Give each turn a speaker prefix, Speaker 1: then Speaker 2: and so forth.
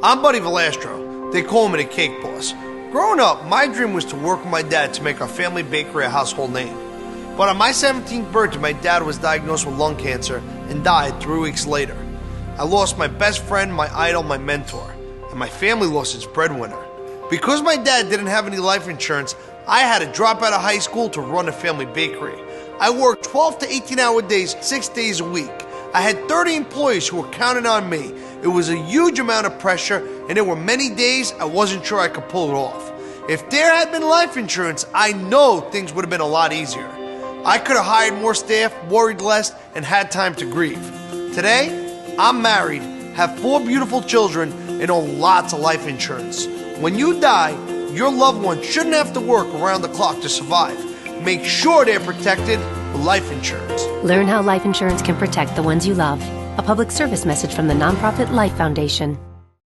Speaker 1: I'm Buddy Velastro. They call me the Cake Boss. Growing up, my dream was to work with my dad to make our family bakery a household name. But on my 17th birthday, my dad was diagnosed with lung cancer and died 3 weeks later. I lost my best friend, my idol, my mentor, and my family lost its breadwinner. Because my dad didn't have any life insurance, I had to drop out of high school to run a family bakery. I worked 12 to 18-hour days, 6 days a week. I had 30 employees who were counting on me. It was a huge amount of pressure, and there were many days I wasn't sure I could pull it off. If there had been life insurance, I know things would have been a lot easier. I could have hired more staff, worried less, and had time to grieve. Today, I'm married, have 4 beautiful children, and own lots of life insurance. When you die, your loved one shouldn't have to work around the clock to survive. Make sure they're protected with life insurance.
Speaker 2: Learn how life insurance can protect the ones you love. A public service message from the nonprofit Life Foundation.